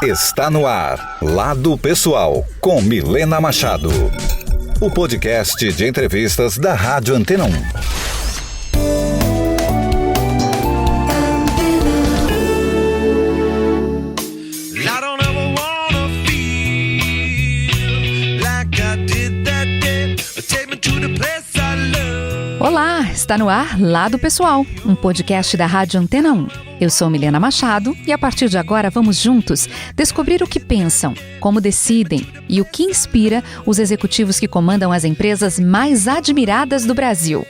Está no ar, Lado Pessoal, com Milena Machado. O podcast de entrevistas da Rádio Antena 1. Olá, está no ar Lado Pessoal, um podcast da Rádio Antena 1. Eu sou Milena Machado e a partir de agora vamos juntos descobrir o que pensam, como decidem e o que inspira os executivos que comandam as empresas mais admiradas do Brasil.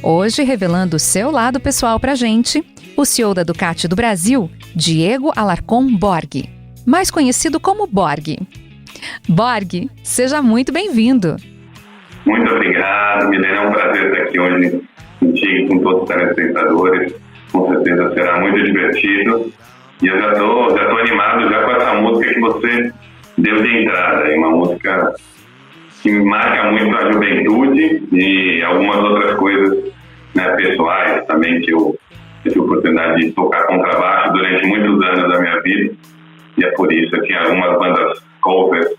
Hoje, revelando o seu lado pessoal pra gente, o CEO da Ducati do Brasil, Diego Alarcón Borghi, mais conhecido como Borghi. Borghi, seja muito bem-vindo. Muito obrigado, Milena. É um prazer estar aqui hoje contigo, com todos os telespectadores. Com certeza será muito divertido. E eu já tô animado já com essa música que você deu de entrada. É uma música que marca muito a juventude e algumas outras coisas, né, pessoais também, que eu tive a oportunidade de tocar contrabaixo durante muitos anos da minha vida. E é por isso que tinha algumas bandas covers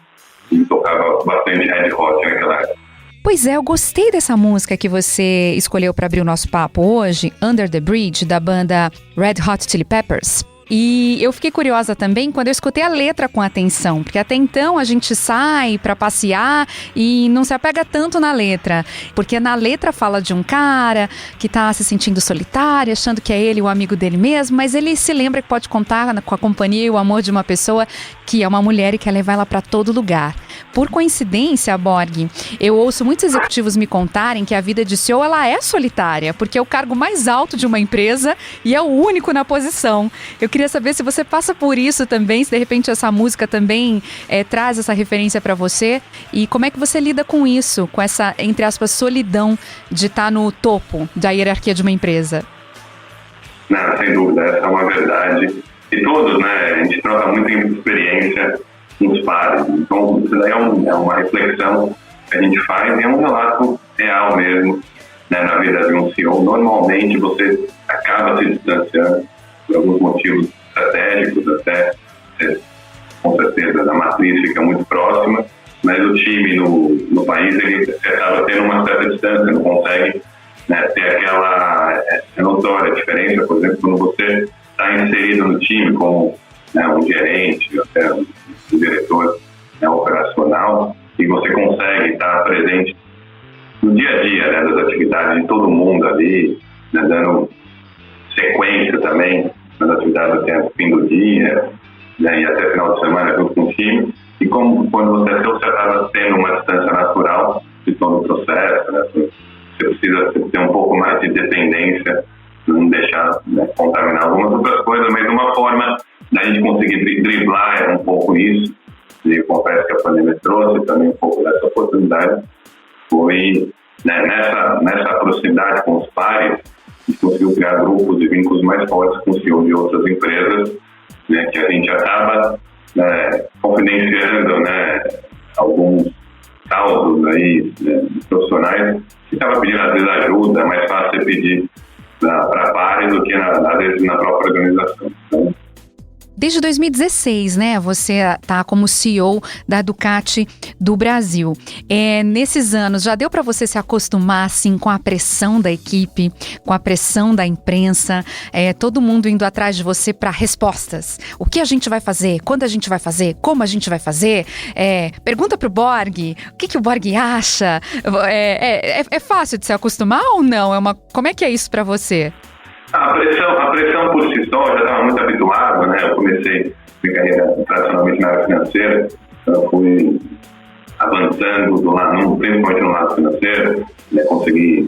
e tocava bastante Red Hot naquela época. Pois é, eu gostei dessa música que você escolheu para abrir o nosso papo hoje, Under the Bridge, da banda Red Hot Chili Peppers. E eu fiquei curiosa também quando eu escutei a letra com atenção, porque até então a gente sai para passear e não se apega tanto na letra, porque na letra fala de um cara que tá se sentindo solitário, achando que é ele o amigo dele mesmo, mas ele se lembra que pode contar com a companhia e o amor de uma pessoa que é uma mulher e quer levar ela para todo lugar. Por coincidência, Borghi, eu ouço muitos executivos me contarem que a vida de CEO ela é solitária, porque é o cargo mais alto de uma empresa e é o único na posição. Eu queria saber se você passa por isso também, se de repente essa música também traz essa referência para você e como é que você lida com isso, com essa, entre aspas, solidão de estar no topo da hierarquia de uma empresa. Não, sem dúvida, essa é uma verdade. E todos, né, a gente troca muita experiência nos pares. Então, isso daí é uma reflexão que a gente faz e é um relato real mesmo, né, na vida de um CEO. Normalmente você acaba se distanciando por alguns motivos estratégicos, até com certeza a matriz fica muito próxima, mas o time no país ele acaba tendo uma certa distância, não consegue, né, ter aquela notória diferença. Por exemplo, quando você está inserido no time como, né, um gerente, até um diretor, né, operacional, e você consegue estar presente no dia a dia, né, das atividades de todo mundo ali, né, dando sequência também nas atividades até o fim do dia, né, e até final de semana junto com o time. E como quando você acaba tendo uma distância natural de todo o processo, né, você precisa ter um pouco mais de dependência, não deixar, né, contaminar algumas outras coisas, mas uma forma da gente conseguir driblar um pouco isso, e eu confesso que a pandemia trouxe também um pouco dessa oportunidade, foi, né, nessa proximidade com os pares, a gente conseguiu criar grupos e vínculos mais fortes com o CEO de outras empresas, né, que a gente acaba, né, confidenciando, né, alguns causos aí, né, profissionais que estavam pedindo às vezes ajuda, é mais fácil você pedir para pares do que às vezes na própria organização. Então, desde 2016, né, você está como CEO da Ducati do Brasil. Nesses anos, já deu para você se acostumar assim, com a pressão da equipe, com a pressão da imprensa, todo mundo indo atrás de você para respostas? O que a gente vai fazer? Quando a gente vai fazer? Como a gente vai fazer? Pergunta para o Borghi, o que o Borghi acha? É fácil de se acostumar ou não? Como é que é isso para você? A pressão por si só, eu já estava muito habituado, né? Eu comecei minha carreira tradicionalmente na área financeira, eu fui avançando principalmente no lado financeiro, né? Consegui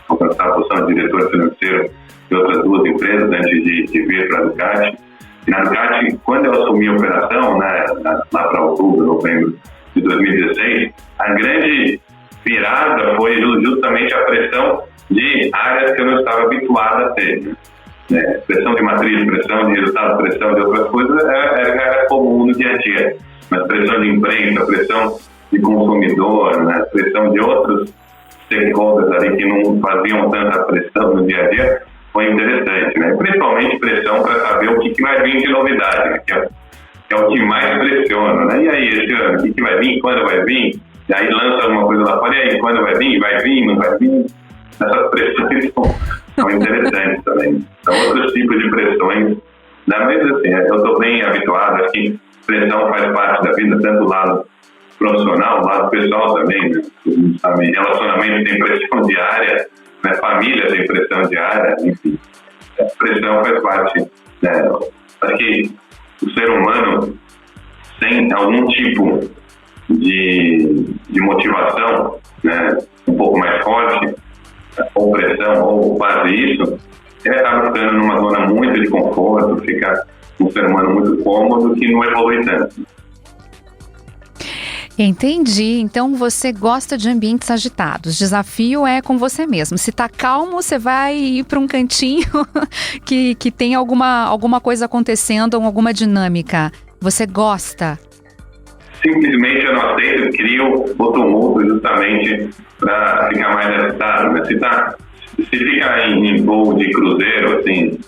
alcançar a posição de diretor financeiro de outras duas empresas antes de vir para a Ducati. E na Ducati, quando eu assumi a operação, né, lá para outubro, novembro de 2016, a grande virada foi justamente a pressão de áreas que eu não estava habituado a ter, né? Pressão de matriz, pressão de resultado, pressão de outras coisas era comum no dia a dia, mas pressão de imprensa, pressão de consumidor, né? Pressão de outros stakeholders ali que não faziam tanta pressão no dia a dia, foi interessante, né? Principalmente pressão para saber o que vai vir de novidade, né? Que é o que mais pressiona, né? E aí, esse ano, o que vai vir, quando vai vir? E aí lança alguma coisa lá fora, e aí, quando vai vir, não vai vir? Essas pressões são interessantes também. São outros tipos de pressões, né? Mas assim, eu estou bem habituado, acho que pressão faz parte da vida, tanto do lado profissional, do lado pessoal também, né? Sabe, relacionamento tem pressão diária, né? Família tem pressão diária, enfim. A pressão faz parte, né? Acho que o ser humano, sem algum tipo de motivação, né, um pouco mais forte, ou pressão, ou quase isso, ele acaba ficando numa zona muito de conforto, fica um ser humano muito cômodo que não evolui tanto. Entendi. Então você gosta de ambientes agitados. Desafio é com você mesmo. Se tá calmo, você vai ir para um cantinho que tem alguma coisa acontecendo, alguma dinâmica. Você gosta? Simplesmente eu não aceito, crio o tumulto justamente para ficar mais agitado, né? Se fica em voo de cruzeiro, assim,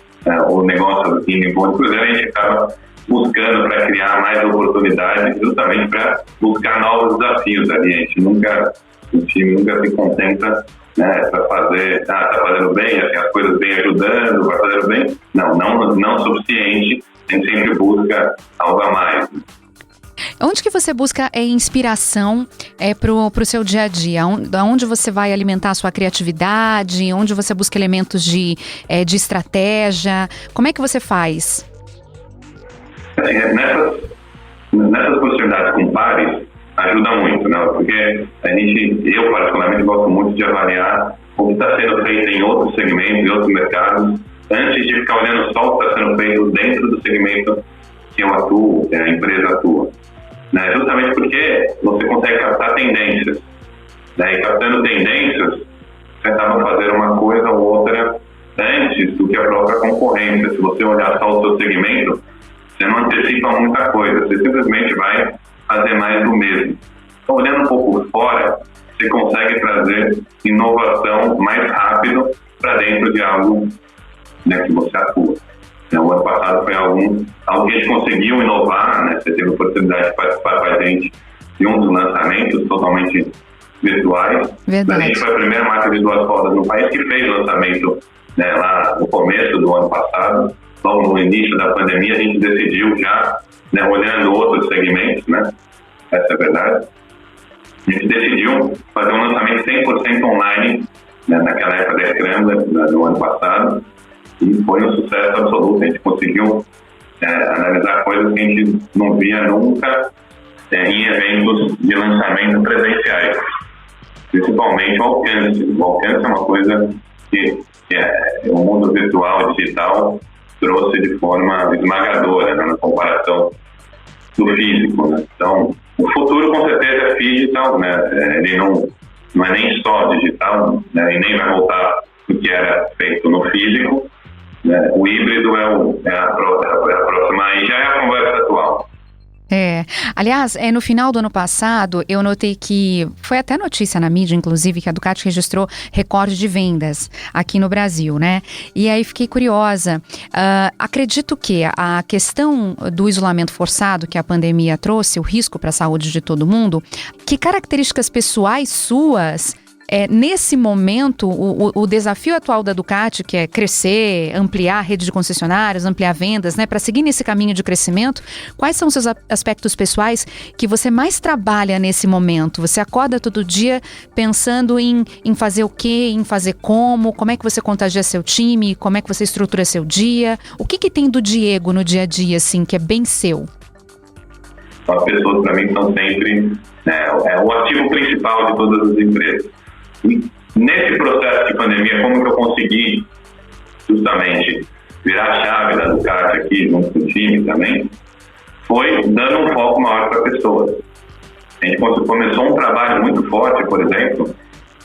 o negócio em voo de cruzeiro, a gente acaba buscando para criar mais oportunidades, justamente para buscar novos desafios ali. O time nunca se contenta, né, para fazer, tá fazendo bem, assim, as coisas vêm ajudando, vai fazendo bem. Não suficiente, a gente sempre busca algo a mais. Onde que você busca inspiração pro seu dia a dia? Onde você vai alimentar a sua criatividade? Onde você busca elementos de estratégia? Como é que você faz? Nessas possibilidades com pares, ajuda muito, né? Porque eu particularmente gosto muito de avaliar o que está sendo feito em outros segmentos, em outros mercados, antes de ficar olhando só o que está sendo feito dentro do segmento que eu atuo, que a empresa atua. Né? Justamente porque você consegue captar tendências, né? E captando tendências, você acaba fazendo uma coisa ou outra antes do que a própria concorrência. Se você olhar só o seu segmento, você não antecipa muita coisa, você simplesmente vai fazer mais do mesmo. Então, olhando um pouco fora, você consegue trazer inovação mais rápido para dentro de algo, né, que você atua. O ano passado foi algo que a gente conseguiu inovar, né? Você teve a oportunidade de participar com a gente de um dos lançamentos totalmente virtuais. Verdade. A gente foi a primeira marca de 2 rodas no país que fez o lançamento, né, lá no começo do ano passado. Logo no início da pandemia, a gente decidiu já, né, olhando outros segmentos, né? Essa é a verdade. A gente decidiu fazer um lançamento 100% online, né, naquela época da Scrambler, né, no ano passado. E foi um sucesso absoluto. A gente conseguiu analisar coisas que a gente não via nunca em eventos de lançamento presenciais. Principalmente o alcance. O alcance é uma coisa que o mundo virtual, digital, trouxe de forma esmagadora, né, na comparação do físico. Né? Então, o futuro com certeza é digital, né? Ele não é nem só digital, né? E nem vai voltar do que era feito no físico. O híbrido é a próxima, aí já é a conversa atual. Aliás, no final do ano passado, eu notei que, foi até notícia na mídia, inclusive, que a Ducati registrou recorde de vendas aqui no Brasil, né? E aí fiquei curiosa. Acredito que a questão do isolamento forçado que a pandemia trouxe, o risco para a saúde de todo mundo, que características pessoais suas... nesse momento, o desafio atual da Ducati, que é crescer, ampliar a rede de concessionários, ampliar vendas, né, para seguir nesse caminho de crescimento, quais são os seus aspectos pessoais que você mais trabalha nesse momento? Você acorda todo dia pensando em fazer o quê, em fazer como é que você contagia seu time, como é que você estrutura seu dia? O que tem do Diego no dia a dia, assim, que é bem seu? As pessoas, para mim, são sempre o ativo principal de todas as empresas. E nesse processo de pandemia, como que eu consegui justamente virar a chave da Ducati aqui junto com o time também, foi dando um foco maior para pessoas. A gente começou um trabalho muito forte, por exemplo,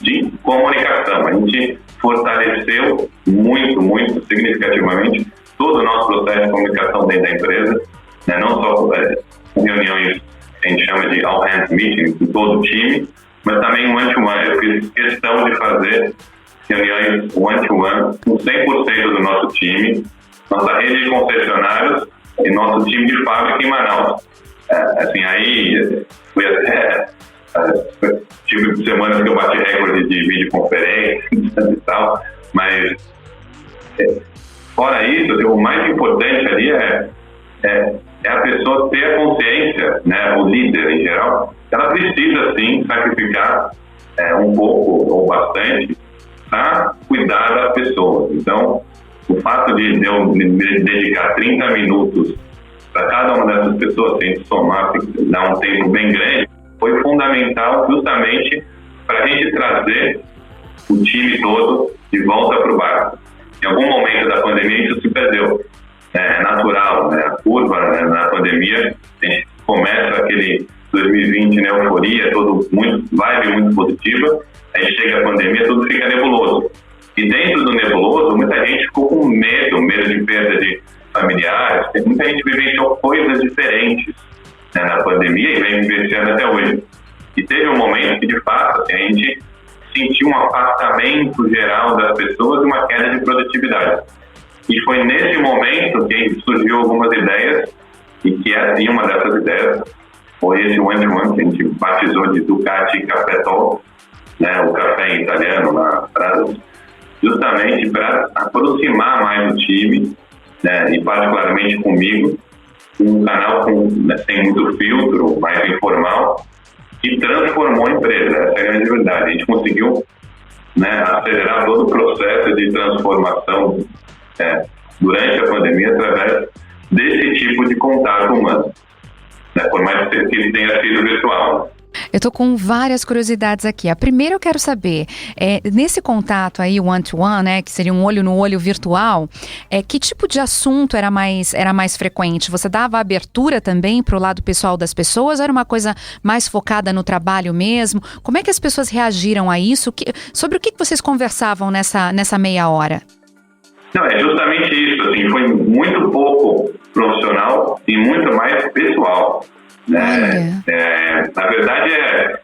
de comunicação. A gente fortaleceu muito significativamente todo o nosso processo de comunicação dentro da empresa, né? Não só com reuniões que a gente chama de all hands meeting com todo o time, mas também um one-to-one. Eu fiz questão de fazer reuniões one-to-one com 100% do nosso time, nossa rede de concessionários, e nosso time de fábrica em Manaus. Assim, aí foi até tive semanas que eu bati recorde de videoconferência e tal, mas fora isso, o mais importante ali é a pessoa ter a consciência, né, o líder em geral, ela precisa sim sacrificar um pouco ou bastante para cuidar das pessoas. Então, o fato de eu me dedicar 30 minutos para cada uma dessas pessoas, sem somar, dar um tempo bem grande, foi fundamental justamente para a gente trazer o time todo de volta para o barco. Em algum momento da pandemia isso se perdeu. É natural, né? A curva, né, na pandemia, a gente começa aquele 2020 na euforia, vibe muito positiva, aí chega a pandemia, tudo fica nebuloso. E dentro do nebuloso, muita gente ficou com medo de perda de familiares, muita gente vivenciou coisas diferentes, né, na pandemia e vem vivenciando até hoje. E teve um momento que, de fato, assim, a gente sentiu um afastamento geral das pessoas e uma queda de produtividade. E foi nesse momento que surgiu algumas ideias, e que assim, uma dessas ideias foi esse one-to-one, que a gente batizou de Ducati Café Talk, né, o café em italiano na frase, justamente para aproximar mais o time, né, e particularmente comigo, um canal sem muito filtro, mais informal, que transformou a empresa. Essa é a grande verdade. A gente conseguiu, né, acelerar todo o processo de transformação durante a pandemia através desse tipo de contato humano, né, por mais que tenha sido virtual. Eu estou com várias curiosidades aqui. A primeira eu quero saber, nesse contato aí, one-to-one, né, que seria um olho no olho virtual, que tipo de assunto era mais frequente? Você dava abertura também para o lado pessoal das pessoas? Era uma coisa mais focada no trabalho mesmo? Como é que as pessoas reagiram a isso? Sobre o que vocês conversavam nessa meia hora? Não, é justamente isso. Assim, foi muito pouco profissional e muito mais pessoal. Né? Na verdade,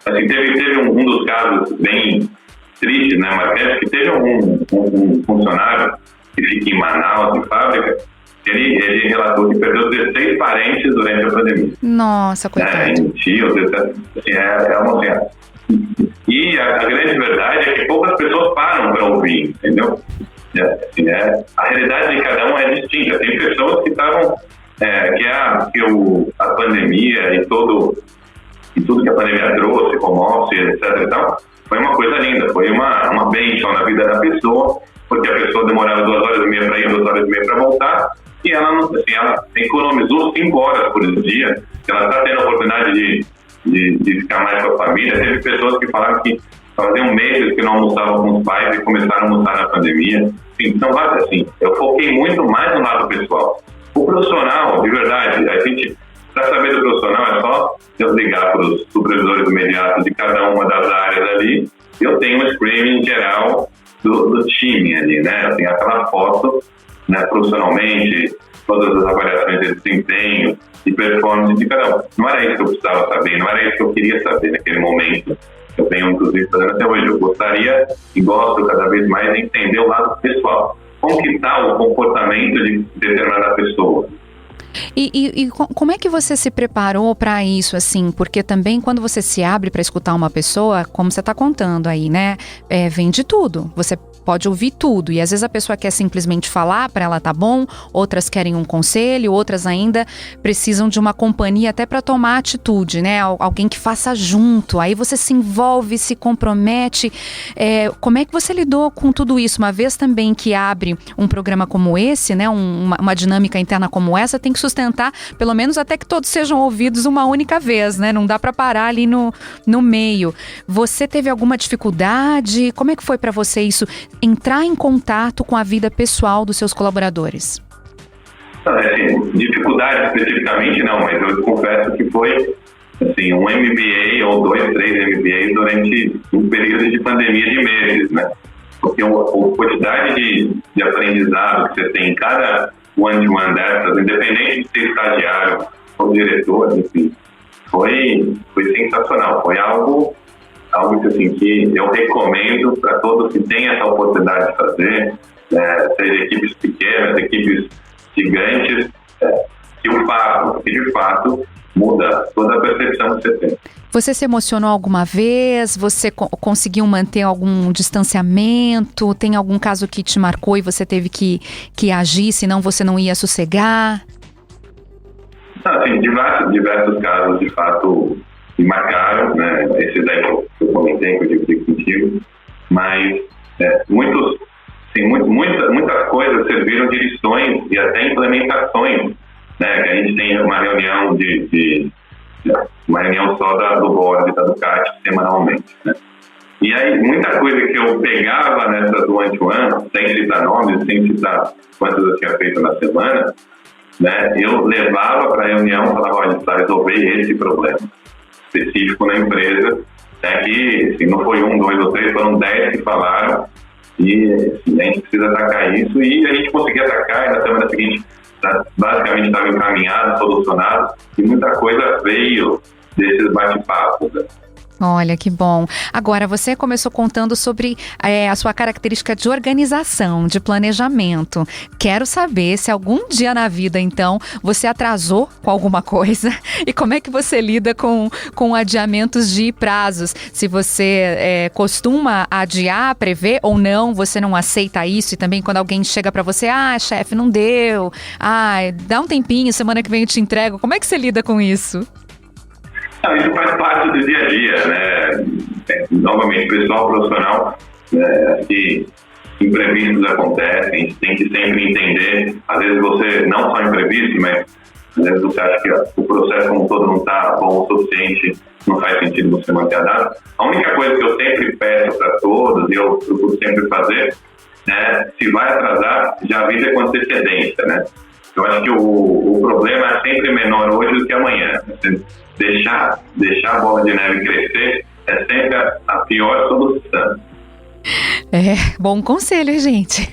assim, teve um dos casos bem tristes, né, marcantes, que teve um funcionário que fica em Manaus, em fábrica, ele relatou que perdeu 16 parentes durante a pandemia. Nossa, coitado. Em tios, assim, é uma senhora. E a grande verdade é que poucas pessoas param para ouvir, entendeu? Assim, a realidade de cada um é distinta. Tem pessoas que estavam a pandemia e tudo que a pandemia trouxe, como office, etc e tal, foi uma coisa linda, foi uma bênção na vida da pessoa, porque a pessoa demorava 2 horas e meia para ir, 2 horas e meia para voltar, e ela economizou 5 horas por dia, ela está tendo a oportunidade de ficar mais com a família. Teve pessoas que falaram que faziam meses que não almoçavam com os pais e começaram a almoçar na pandemia. Então, assim, eu foquei muito mais no lado pessoal. O profissional, de verdade, a gente, para saber do profissional, é só eu ligar para os supervisores imediatos de cada uma das áreas ali. Eu tenho um screening geral do time ali, né? Eu tenho aquela foto, né, profissionalmente, todas as avaliações de desempenho e performance de cada um. Não era isso que eu precisava saber, não era isso que eu queria saber naquele momento. Eu venho, inclusive, fazendo até hoje. Eu gostaria e gosto cada vez mais de entender o lado pessoal. Como que está o comportamento de determinada pessoa. E como é que você se preparou para isso, assim? Porque também quando você se abre para escutar uma pessoa, como você está contando aí, né? Vem de tudo. Você pode ouvir tudo. E às vezes a pessoa quer simplesmente falar, para ela tá bom, outras querem um conselho, outras ainda precisam de uma companhia até para tomar atitude, né? Alguém que faça junto. Aí você se envolve, se compromete. Como é que você lidou com tudo isso? Uma vez também que abre um programa como esse, né? Uma dinâmica interna como essa, tem que sustentar, pelo menos até que todos sejam ouvidos uma única vez, né? Não dá para parar ali no meio. Você teve alguma dificuldade? Como é que foi para você isso? Entrar em contato com a vida pessoal dos seus colaboradores? Assim, dificuldade especificamente não, mas eu confesso que foi assim, um MBA ou 2, 3 MBAs durante um período de pandemia de meses, né? Porque a quantidade de aprendizado que você tem em cada one-to-one dessas, independente de ser estagiário ou diretor, enfim, foi sensacional. Foi algo que, assim, que eu recomendo para todos que têm essa oportunidade de fazer, seja equipes pequenas, equipes gigantes, que o fato, porque de fato muda toda a percepção que você tem. Você se emocionou alguma vez? Você conseguiu manter algum distanciamento? Tem algum caso que te marcou e você teve que agir, senão você não ia sossegar? Assim, diversos casos, de fato, me marcaram, né? Esses aí que eu comentei, que eu dividi contigo, mas muitas coisas serviram de lições e até implementações, né? Que a gente tem uma reunião uma reunião só do board da Ducati semanalmente, né? E aí, muita coisa que eu pegava nessa do one-to-one, sem citar nomes, sem citar quantas eu tinha feito na semana, né? Eu levava para a reunião e falava, olha, precisa resolver esse problema específico na empresa, né? Que assim, não foi 1, 2 ou 3, foram 10 que falaram, e assim, a gente precisa atacar isso, e a gente conseguia atacar, e na semana seguinte basicamente estava encaminhado, solucionado, e muita coisa veio desses bate-papos, né? Olha, que bom. Agora, você começou contando sobre a sua característica de organização, de planejamento. Quero saber se algum dia na vida, então, você atrasou com alguma coisa e como é que você lida com adiamentos de prazos. Se você costuma adiar, prever ou não, você não aceita isso. E também quando alguém chega para você, chefe, não deu. Dá um tempinho, semana que vem eu te entrego. Como é que você lida com isso? Isso faz parte do dia a dia, né? Novamente, pessoal profissional, que imprevistos acontecem, a gente tem que sempre entender, às vezes você, não só imprevisto, mas às vezes você acha que o processo como todo não está bom o suficiente, não faz sentido você manter a data. A única coisa que eu sempre peço para todos, e eu procuro sempre fazer, se vai atrasar, já avisa com antecedência, né? Eu acho que o problema é sempre menor hoje do que amanhã. Deixar a bola de neve crescer é sempre a pior solução. Bom conselho, gente.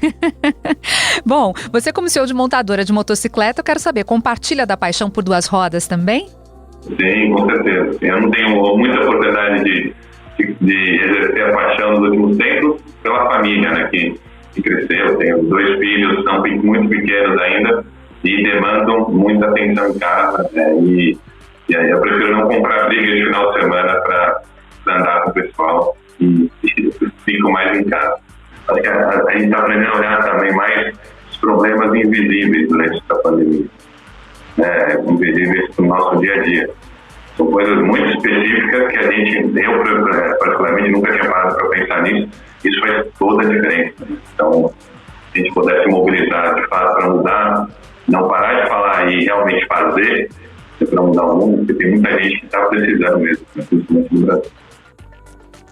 Bom, você como CEO de montadora de motocicleta, eu quero saber, compartilha da paixão por duas rodas também? Sim, com certeza. Eu não tenho muita oportunidade de exercer a paixão nos últimos tempos pela família, né, que cresceu. Eu tenho 2 filhos, são muito pequenos ainda e demandam muita atenção em casa, né, e aí eu prefiro não comprar briga de final de semana para andar com o pessoal e fico mais em casa. Acho que a gente está aprendendo a olhar também mais os problemas invisíveis durante essa pandemia, invisíveis para o nosso dia a dia. São coisas muito específicas que eu particularmente nunca tinha parado para pensar nisso. Isso faz toda a diferença. Então, se a gente pudesse mobilizar de fato para mudar, não parar de falar e realmente fazer, para mudar o mundo, porque tem muita gente que está precisando mesmo, principalmente no Brasil.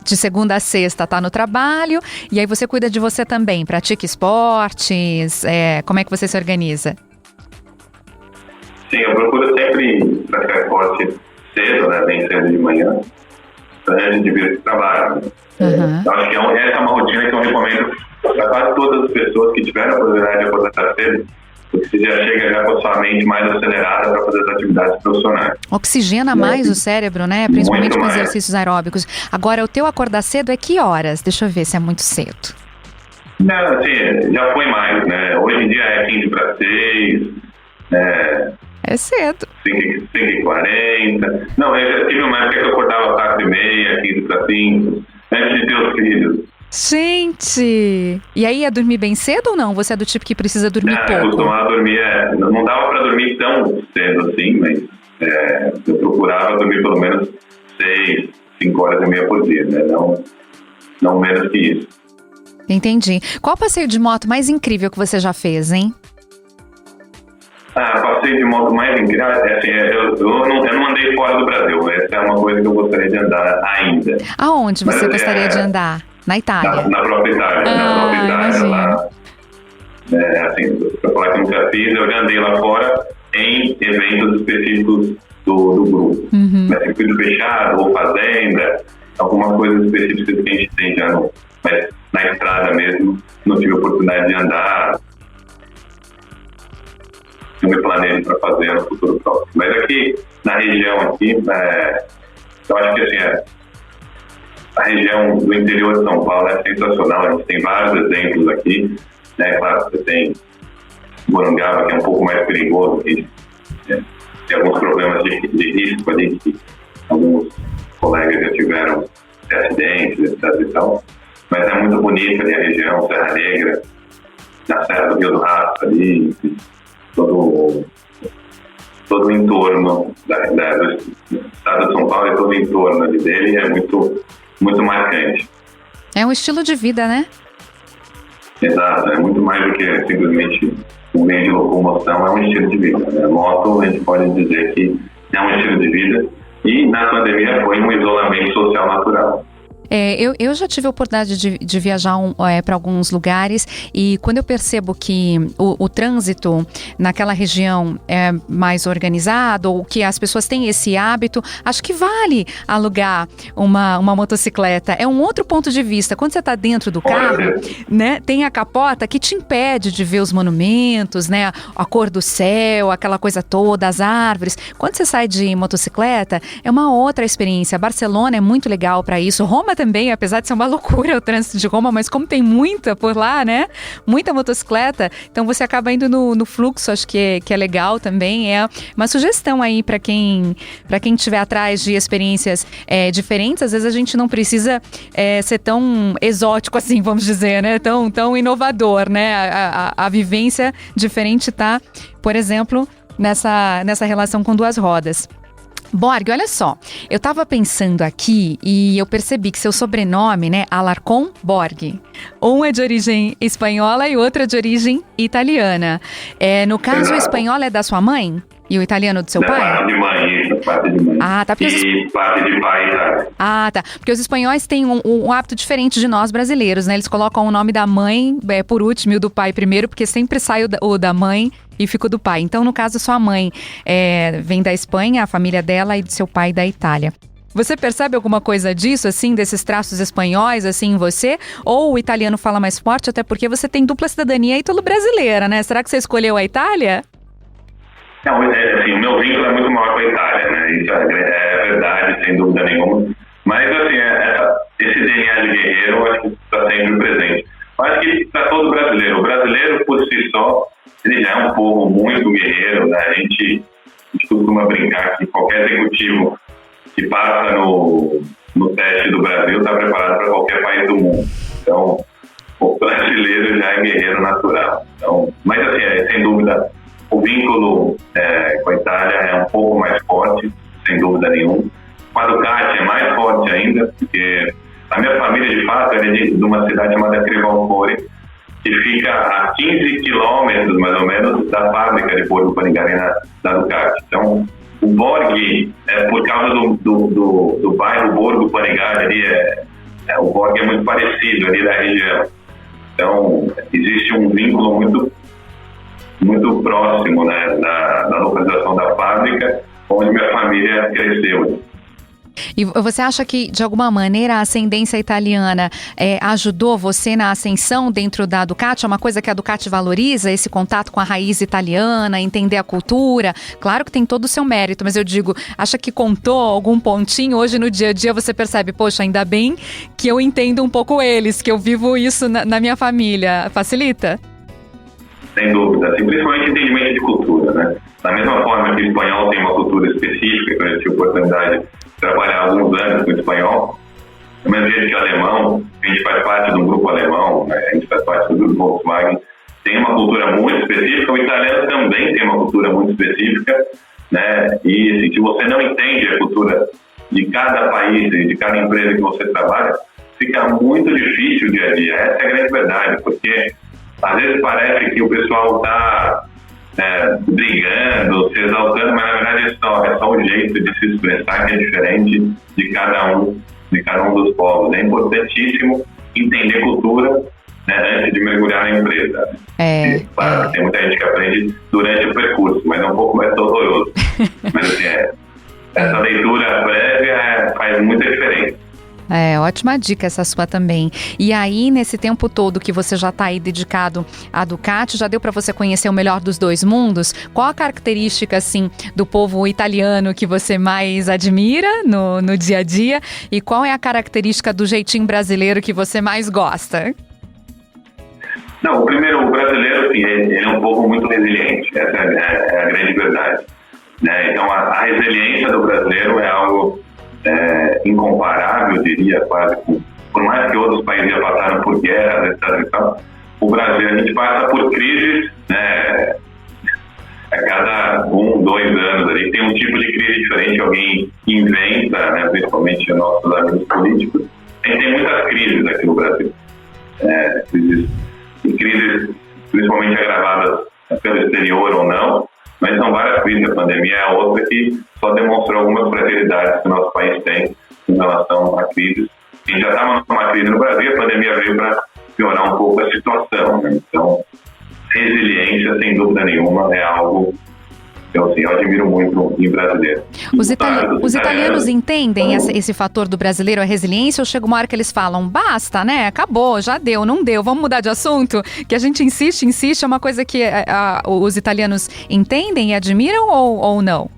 De segunda a sexta tá no trabalho, e aí você cuida de você também, pratica esportes, como é que você se organiza? Sim, eu procuro sempre praticar esporte cedo, né, bem cedo de manhã, antes de vir para o trabalho. Uhum. Eu acho que essa é uma rotina que eu recomendo para quase todas as pessoas que tiveram a oportunidade de acordar cedo, porque você já chega já com a sua mente mais acelerada para fazer as atividades profissionais. Oxigena mais o cérebro, né? Principalmente com exercícios aeróbicos. Agora, o teu acordar cedo é que horas? Deixa eu ver se é muito cedo. Não, assim, já foi mais, né? Hoje em dia é 15 para 6, É cedo. 5h40. Não, eu tive uma época que eu acordava 4h30, 15 para 5, antes de ter os filhos. Gente! E aí é dormir bem cedo ou não? Você é do tipo que precisa dormir pouco? Eu costumava dormir, não dava para dormir tão cedo assim, mas eu procurava dormir pelo menos 6, 5 horas e meia por dia, né? Não menos que isso. Entendi. Qual passeio de moto mais incrível que você já fez, hein? Passeio de moto mais incrível, assim, eu não andei fora do Brasil, essa é uma coisa que eu gostaria de andar ainda. Aonde você gostaria de andar? Na Itália? Na própria Itália, lá. Assim, pra falar que eu nunca fiz, eu já andei lá fora em eventos específicos do grupo. Uhum. Circuito fechado ou fazenda, algumas coisas específicas que a gente tem já mas na estrada mesmo, não tive oportunidade de andar. Eu me planejo para fazer no futuro próximo. Mas aqui, na região aqui, eu acho que assim, a região do interior de São Paulo é sensacional. A gente tem vários exemplos aqui, né? Claro, você tem Morungaba, que é um pouco mais perigoso, que Tem alguns problemas de risco ali, que alguns colegas já tiveram acidentes, etc. e tal. Mas é muito bonita ali a região, Serra Negra, na Serra do Rio do Rastro ali, todo o entorno do estado de São Paulo e todo o entorno ali dele é muito, muito marcante. É um estilo de vida, né? Exato, é muito mais do que simplesmente um meio de locomoção, é um estilo de vida. Né? Moto, a gente pode dizer que é um estilo de vida e na pandemia foi um isolamento social natural. Eu já tive a oportunidade de viajar para alguns lugares e quando eu percebo que o trânsito naquela região é mais organizado ou que as pessoas têm esse hábito, acho que vale alugar uma motocicleta. É um outro ponto de vista. Quando você está dentro do carro, né, tem a capota que te impede de ver os monumentos, né, a cor do céu, aquela coisa toda, as árvores. Quando você sai de motocicleta, é uma outra experiência. Barcelona é muito legal para isso. Roma também, apesar de ser uma loucura o trânsito de Roma, mas como tem muita por lá, né? Muita motocicleta, então você acaba indo no fluxo, acho que é legal também. É uma sugestão aí para quem estiver atrás de experiências diferentes. Às vezes a gente não precisa ser tão exótico assim, vamos dizer, né? Tão inovador, né? A vivência diferente tá, por exemplo, nessa relação com duas rodas. Borg, olha só, eu tava pensando aqui e eu percebi que seu sobrenome, né, Alarcón Borg, um é de origem espanhola e outro é de origem italiana. No caso, o espanhol é da sua mãe? E o italiano do seu pai? Parte de mãe. Ah, tá. E parte de pai, tá? Ah, tá. Porque os espanhóis têm um hábito diferente de nós brasileiros, né? Eles colocam o nome da mãe por último e o do pai primeiro, porque sempre sai o da mãe e fica o do pai. Então, no caso, sua mãe vem da Espanha, a família dela, e do seu pai da Itália. Você percebe alguma coisa disso, assim, desses traços espanhóis, assim, em você? Ou o italiano fala mais forte, até porque você tem dupla cidadania ítalo-brasileira, né? Será que você escolheu a Itália? Não, assim, o meu vínculo é muito maior com a Itália, né? Isso é verdade, sem dúvida nenhuma. Mas, assim, esse DNA de guerreiro, eu acho que está sempre presente. Eu acho que para todo brasileiro. O brasileiro, por si só, ele já é um povo muito guerreiro, né? A gente costuma brincar que qualquer executivo que passa no teste do Brasil está preparado para qualquer país do mundo. Então, o brasileiro já é guerreiro natural. Então, mas, assim, sem dúvida, o vínculo com a Itália é um pouco mais forte, sem dúvida nenhuma. Com a Ducati é mais forte ainda, porque a minha família, de fato, é de uma cidade chamada Crevalcore, que fica a 15 quilômetros, mais ou menos, da fábrica de Borgo Panigale da Ducati. Então, o Borg, por causa do bairro Borgo Panigale, ali, o Borg é muito parecido ali da região. Então, existe um vínculo muito próximo, né, da localização da fábrica, onde minha família cresceu. E você acha que, de alguma maneira, a ascendência italiana ajudou você na ascensão dentro da Ducati? É uma coisa que a Ducati valoriza, esse contato com a raiz italiana, entender a cultura? Claro que tem todo o seu mérito, mas eu digo, acha que contou algum pontinho? Hoje, no dia a dia, você percebe, poxa, ainda bem que eu entendo um pouco eles, que eu vivo isso na minha família. Facilita? Sem dúvida, assim, principalmente entendimento de cultura, né? Da mesma forma que o espanhol tem uma cultura específica, que eu tive a oportunidade de trabalhar alguns anos com o espanhol, do mesmo jeito que o alemão, a gente faz parte do grupo alemão, né? A gente faz parte do grupo Volkswagen, tem uma cultura muito específica, o italiano também tem uma cultura muito específica, né? E assim, se você não entende a cultura de cada país e de cada empresa que você trabalha, fica muito difícil o dia a dia. Essa é a grande verdade, porque às vezes parece que o pessoal está brigando, se exaltando, mas na verdade é só o jeito de se expressar que é diferente de cada um dos povos. É importantíssimo entender cultura, né, antes de mergulhar na empresa. Claro, tem muita gente que aprende durante o percurso, mas é um pouco mais doloroso. Mas assim, essa leitura prévia faz muita diferença. Ótima dica essa sua também. E aí, nesse tempo todo que você já está aí dedicado à Ducati, já deu para você conhecer o melhor dos dois mundos? Qual a característica, assim, do povo italiano que você mais admira no dia a dia? E qual é a característica do jeitinho brasileiro que você mais gosta? Não, o brasileiro, assim, ele é um povo muito resiliente. Essa é a grande verdade. né? Então, a resiliência do brasileiro é algo incomparável, eu diria, quase. Por mais que outros países já passaram por guerras, etc. Então, o Brasil, a gente passa por crises, né? A cada 1, 2 anos ali tem um tipo de crise diferente, alguém inventa, né, principalmente nossos amigos políticos. A gente tem muitas crises aqui no Brasil. Crises principalmente agravadas pelo exterior ou não, mas são várias crises. A pandemia é outra que só demonstrou algumas fragilidades que o nosso país tem em relação a crises. A gente já estava numa crise no Brasil, a pandemia veio para piorar um pouco a situação, né? Então, resiliência, sem dúvida nenhuma, é algo que eu admiro muito em brasileiro. Os italianos entendem esse fator do brasileiro, a resiliência, ou chega uma hora que eles falam, basta, né? Acabou, já deu, não deu, vamos mudar de assunto? Que a gente insiste, é uma coisa que os italianos entendem e admiram ou não?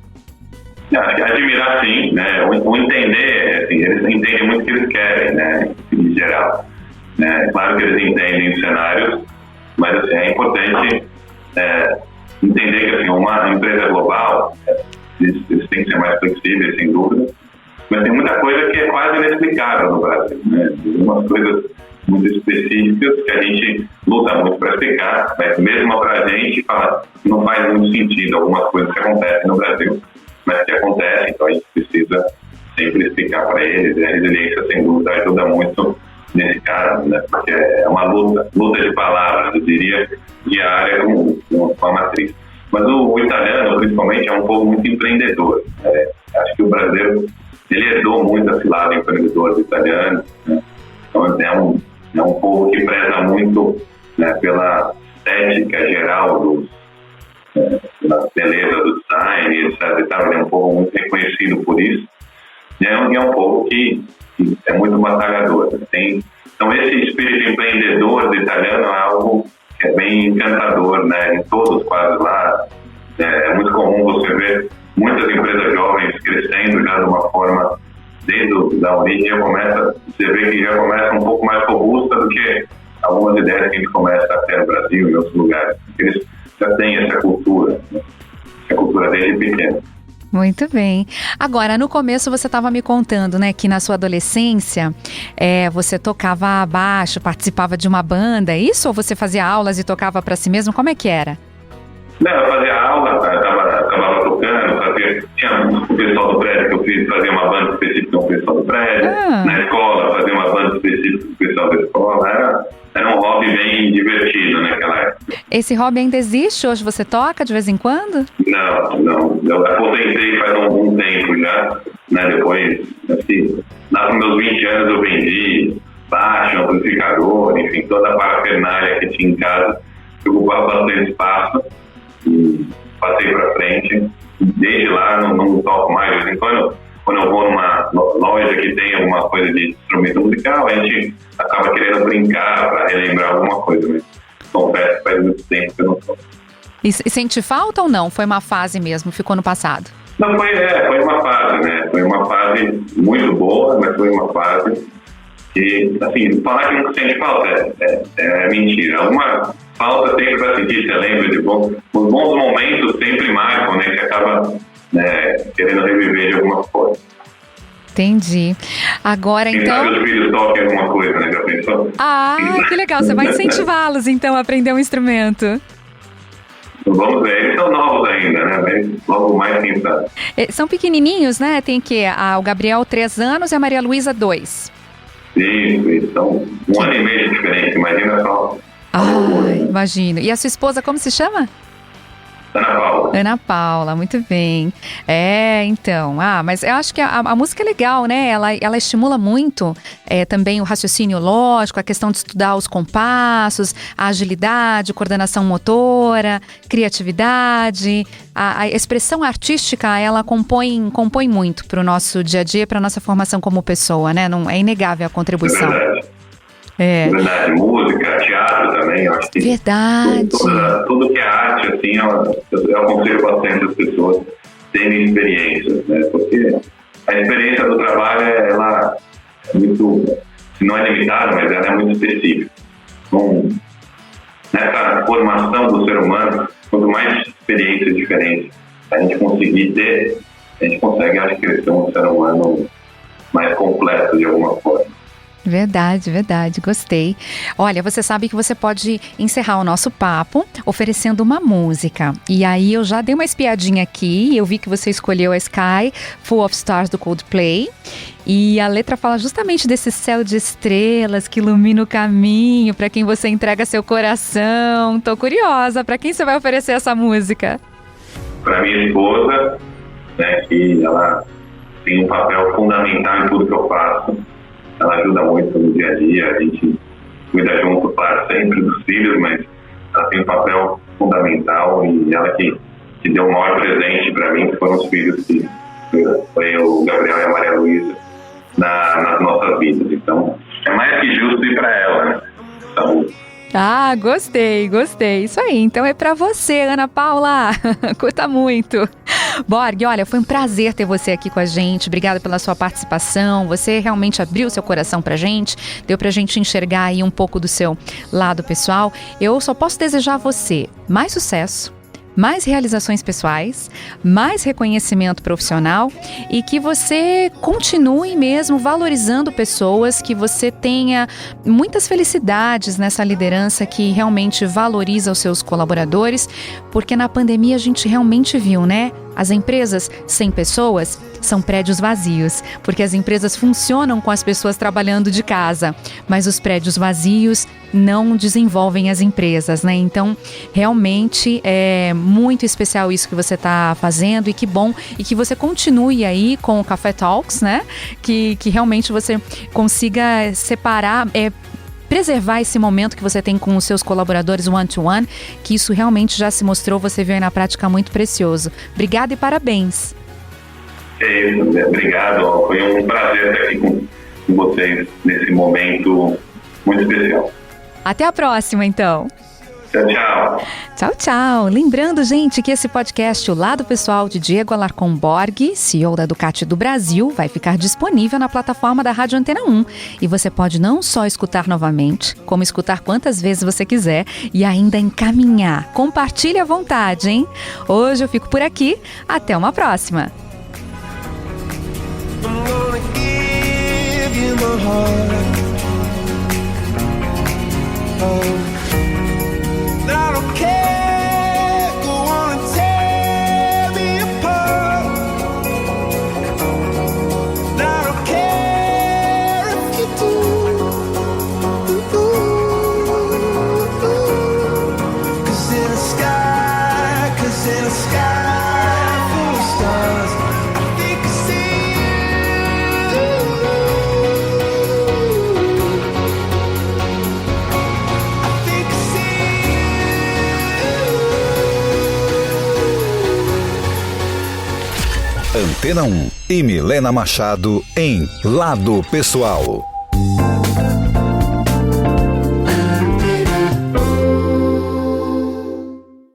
Acho que admirar sim, né? O entender, assim, eles entendem muito o que eles querem, né? Em geral. Né? Claro que eles entendem os cenários, mas assim, é importante entender que assim, uma empresa global, eles têm que ser mais flexíveis, sem dúvida, mas tem muita coisa que é quase inexplicável no Brasil, né? Tem umas coisas muito específicas que a gente luta muito para explicar, mas mesmo para a gente não faz muito sentido algumas coisas que acontecem no Brasil, mas que acontecem, então a gente precisa sempre explicar para eles. E a resiliência, sem dúvida, ajuda muito nesse caso, né? Porque é uma luta de palavras, eu diria, diária com a matriz. Mas o italiano, principalmente, é um povo muito empreendedor. Acho que o brasileiro, ele herdou muito esse lado empreendedor do italiano, né? Então é um povo que preza muito, né, pela estética geral da beleza do design, etc. Ele é um povo muito reconhecido por isso. E é um povo que é muito batalhador. Então, esse espírito empreendedor do italiano é algo que é bem encantador, né? Em todos quase lá. É muito comum você ver muitas empresas jovens crescendo já de uma forma, desde a origem, você vê que já começa um pouco mais robusta do que algumas ideias que a gente começa a ter no Brasil e em outros lugares. Eles já têm essa cultura, né? Essa cultura desde pequeno. Muito bem. Agora, no começo você estava me contando, né, que na sua adolescência você tocava baixo, participava de uma banda, é isso? Ou você fazia aulas e tocava para si mesmo? Como é que era? Não, eu fazia aula, acabava tocando, tinha o pessoal do prédio que eu fazia uma banda específica com o pessoal do prédio, na escola fazia uma banda específica com o pessoal da escola, era um hobby bem divertido naquela época. Esse hobby ainda existe? Hoje você toca de vez em quando? Não. Eu aposentei faz algum tempo já, né? Depois, assim, lá nos meus 20 anos eu vendi baixo, amplificador, enfim, toda a parafernália que tinha em casa, eu ocupava bastante espaço e passei para frente. Desde lá não toco mais. De vez em quando eu vou numa loja que tem alguma coisa de instrumento musical, a gente acaba querendo brincar para relembrar alguma coisa, mas confesso que faz muito tempo que eu não toco. E sente falta ou não? Foi uma fase mesmo, ficou no passado? Não, foi uma fase, né? Foi uma fase muito boa, mas foi uma fase que, assim, falar que não sente falta é mentira. Alguma falta sempre vai sentir, você lembra de os bons momentos sempre marcam, né? Que acaba, né, querendo reviver de alguma forma. Entendi. Agora, quem então... sabe os filhos toquem alguma coisa, né? Já pensou? Ah, que legal. Você vai incentivá-los, então, a aprender um instrumento. Vamos ver. Eles são novos ainda, né? Mas logo mais, quem sabe. São pequenininhos, né? Tem o Gabriel 3 anos e a Maria Luísa 2. Isso. São 1 ano e meio de diferença. Imagina só. Imagino. E a sua esposa, como se chama? Ana Paula, muito bem. Então, mas eu acho que a música é legal, né? Ela estimula muito também o raciocínio lógico, a questão de estudar os compassos, a agilidade, coordenação motora, criatividade. A expressão artística, ela compõe muito para o nosso dia a dia, para a nossa formação como pessoa, né? Não, é inegável a contribuição. Verdade, música, teatro também, eu acho que verdade. Tudo que é arte, assim, eu aconselho bastante as pessoas terem experiências, né? Porque a experiência do trabalho, ela é muito, não é limitada, mas ela é muito específica. Então, nessa formação do ser humano, quanto mais experiências diferentes a gente conseguir ter, a gente consegue, acho, crescer um ser humano mais completo de alguma forma. Verdade, verdade, gostei. Olha, você sabe que você pode encerrar o nosso papo oferecendo uma música. E aí eu já dei uma espiadinha aqui, eu vi que você escolheu a Sky, Full of Stars do Coldplay. E a letra fala justamente desse céu de estrelas que ilumina o caminho para quem você entrega seu coração. Tô curiosa, para quem você vai oferecer essa música? Para minha esposa, né, que ela tem um papel fundamental em tudo que eu faço. Ela ajuda muito no dia a dia, a gente cuida junto, claro, sempre dos filhos, mas ela tem um papel fundamental e ela que deu o maior presente para mim, que foram os filhos, que foi o Gabriel e a Maria Luísa, nas nossas vidas. Então, é mais que justo ir para ela, né? Então, ah, gostei. Isso aí, então é pra você, Ana Paula. Curta muito. Borg, olha, foi um prazer ter você aqui com a gente. Obrigada pela sua participação. Você realmente abriu seu coração pra gente, deu pra gente enxergar aí um pouco do seu lado pessoal. Eu só posso desejar a você mais sucesso, mais realizações pessoais, mais reconhecimento profissional e que você continue mesmo valorizando pessoas, que você tenha muitas felicidades nessa liderança que realmente valoriza os seus colaboradores, porque na pandemia a gente realmente viu, né? As empresas sem pessoas são prédios vazios, porque as empresas funcionam com as pessoas trabalhando de casa, mas os prédios vazios não desenvolvem as empresas, né? Então, realmente é muito especial isso que você está fazendo e que bom, e que você continue aí com o Café Talks, né? Que realmente você consiga separar, preservar esse momento que você tem com os seus colaboradores one-to-one, que isso realmente já se mostrou, você viu aí na prática, muito precioso. Obrigada e parabéns. é isso, obrigado. Foi um prazer estar aqui com vocês nesse momento muito especial. Até a próxima, então. Tchau, tchau. Tchau, tchau. Lembrando, gente, que esse podcast, O Lado Pessoal de Diego Alarcon Borg, CEO da Ducati do Brasil, vai ficar disponível na plataforma da Rádio Antena 1. E você pode não só escutar novamente, como escutar quantas vezes você quiser e ainda encaminhar. Compartilhe à vontade, hein? Hoje eu fico por aqui. Até uma próxima. I don't care, go on and tear me apart. I don't care if you do. 'Cause in the sky full of stars, I think I see you. I think I see Antena 1 e Milena Machado em Lado Pessoal.